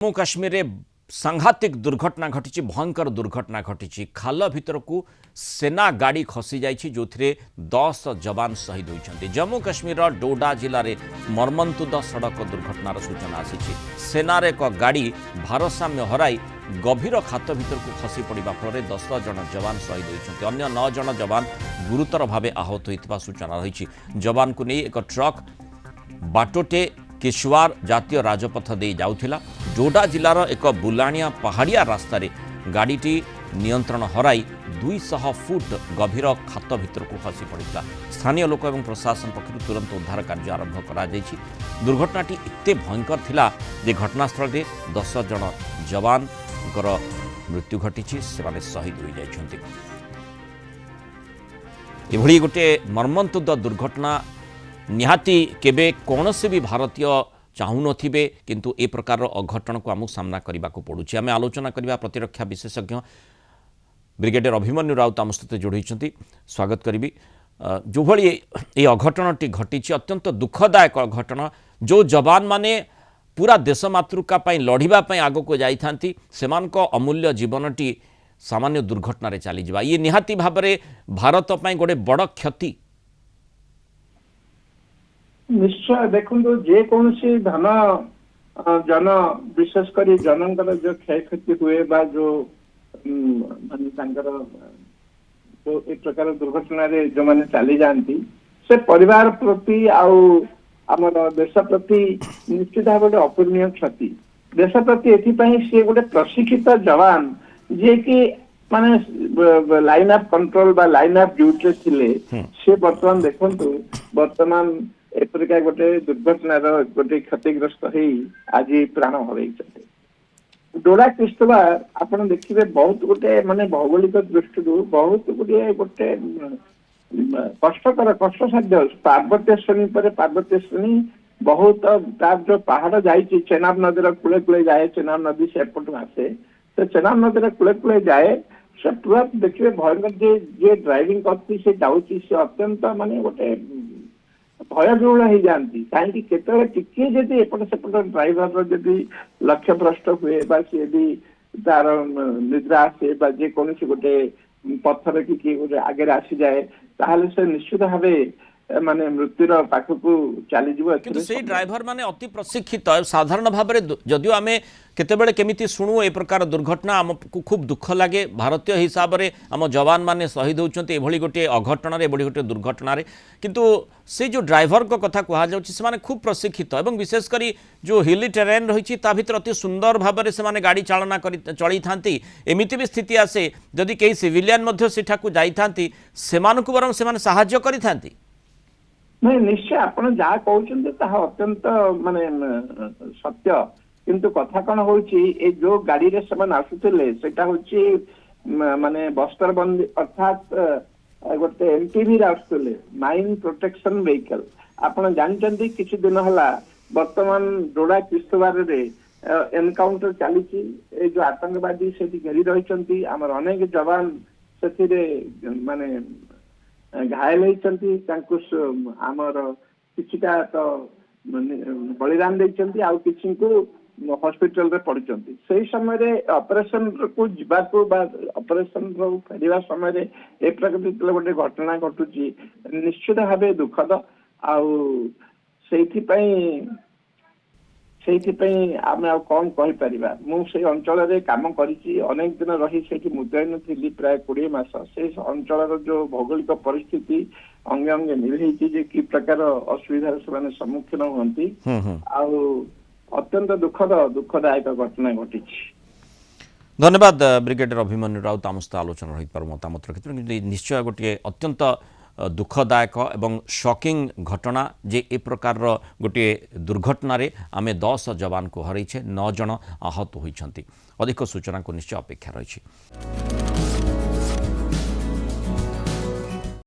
जम्मू काश्मीर में सांघातिक दुर्घटना घटी भयंकर दुर्घटना घटी खाल भीतर को सेना गाड़ी खसी जाइए जो 10 जवान शहीद होती। जम्मू काश्मीर डोडा जिले में मर्मन्तुद सड़क दुर्घटनार सूचना आसी। सेनार एक गाड़ी भारसाम्य हराई गभीर खात भीतर को खसी पड़ा फल 10 जन जवान शहीद होती। अन्य 9 जन जवान गुरुतर भाव आहत होता सूचना रही। जवान को नहीं एक ट्रक बाटोटे किश्वार जातीय राजपथ दे जाउथिला। डोडा जिलार एक बुलाणिया पहाड़िया रास्तार गाड़ीटी नियंत्रण हराई 200 फुट गभीर खात भीतर को खसी पड़ा। स्थानीय लोक और प्रशासन पक्षर तुरंत उद्धार कार्य आरंभ करा जायछि। दुर्घटनाटी एते भयंकर थिला जे घटनास्थल में 10 जन जवान मृत्यु घटी से शहीद हो जाइछन्ति। एभली गोटे मर्मन्तुद दुर्घटना निहाती केबे कौन से भी भारतीय चाहू नथिबे, किंतु ए प्रकार अघटन को आमु सामना करने को पड़ुछि। आमे आलोचना करबा प्रतिरक्षा विशेषज्ञ ब्रिगेडियर अभिमन्यु राउत आम सहित जोड़ी। स्वागत करी। जो भली ये अघटनटी घटी अत्यंत दुखदायक घटना। जो जवान माने पूरा देश मातृका लढ़िबा आग को जाइथांती सेमानक अमूल्य जीवनटी सामान्य दुर्घटना चली जावा ये निहाती भाव में भारत पई गोटे बड़ क्षति। निश्चय देखो जेकोसी धन जन विशेषकर जनकर जो क्षयक्षति हुए बा जो माने जो एक प्रकार दुर्घटना रे जो माने चली जाती से परिवार प्रति आमर देश प्रति निश्चित भाव गोटे अपूर्णीय क्षति। देश प्रति एथिपाई सी गोटे प्रशिक्षित जवान जे कि माने लाइन ऑफ कंट्रोल बा लाइन ऑफ ड्यूटी थिले से वर्तमान देखंतु वर्तमान एपरिका गोटे दुर्घटनार गोटे क्षतिग्रस्त हो आज प्राण हर। डोडा किश्तवाड़ आपड़ देखिए बहुत गोटे माने भौगोलिक दृष्टि बहुत गुड़े गोटे कष्टकर कष्टसाध्य पार्वत्य श्रेणी पर पार्वत्य श्रेणी बहुत तार जो पहाड़ जाइए चेनाब नदी कूले कूले जाए। चेनाब नदी से एपटू आसे तो चेनाब नदी कूले कूले जाए से पूरा देखिए भयंकर जे ड्राइविंग करती से जाऊँगी से अत्यंत माने गोटे भयजूर्ण हो जाती कहीं केतवे टिके जदि एपट सेपट ड्राइवर जदि लक्ष्य भ्रष्ट हुए सी तार निद्रा आसे जेकोसी गोटे पत्थर कि किए गोटे आगे आसी जाए ताहले से निश्चित भाव माने मृत्युर पाखक चली किंतु से ड्राइवर माने अति प्रशिक्षित साधारण भाव में जदियो आमे केतेबेले केमिति शुणु ए प्रकार दुर्घटना आमको खूब दुख लगे। भारतीय हिसाब से आम जवान माने शहीद होचंती एभली गोटे अघटन एभली गोटे दुर्घटना किंतु से जो ड्राइवर को कथा कहा जाउछि से माने खूब प्रशिक्षित एवं विशेषकर जो हिली टेरेन रही भीतर अति सुंदर भाव में से गाड़ी चालना चलई थांती। एमिति भी स्थिति आसे जदि कई सिविलियन मध्य सेठाकु जाई थांती सेमानकु बरं सेमाने सहाय्य करि थांती। नहीं निश्चय आप जहाँ कहते अत्यंत माने सत्य किंतु कथा कौन हो जो गाड़ी रे समान आसुले सेटा होची माने बस्तरबंदी अर्थात गोटे एमटीवी आसुले माइन प्रोटेक्शन व्हीकल। आपन जानते किसी दिन हला वर्तमान डोडा किश्तवाड़ रे एनकाउंटर चली जो आतंकवादी से घेरी रही आमर अनेक जवान से माने घायल होती आमर किछिटा तो बलिदान देइचंती आउ किछि को हॉस्पिटल रे पड़चंती। सही समय ऑपरेशन को जीवाको बा ऑपरेशन रो फेरिवा समय रे ए प्रकार गोटे घटना घटुची निश्चित भाव दुखद आउ आम कौन कही परिबा। मु से अंचल रे काम करिछि अनेक दिन रही से मुतयन थी प्राय 20 मास से अंचल जो भौगोलिक परिस्थिति अंगे अंगे मिलही जे कि प्रकार असुविधार से सम्मुखीन होती अत्यंत दुखदायक घटना घटी। धन्यवाद ब्रिगेडियर अभिमन्यु राउत आम सहित आलोचना रही मतामत रखिए। निश्चय गोटे अत्यंत दुखदायक एवं शॉकिंग घटना जे ए प्रकार गोटे दुर्घटना रे आमे 10 जवान को हरैछे 9 जन आहत होइछंती। अधिक सूचना को निश्चय अपेक्षा रही।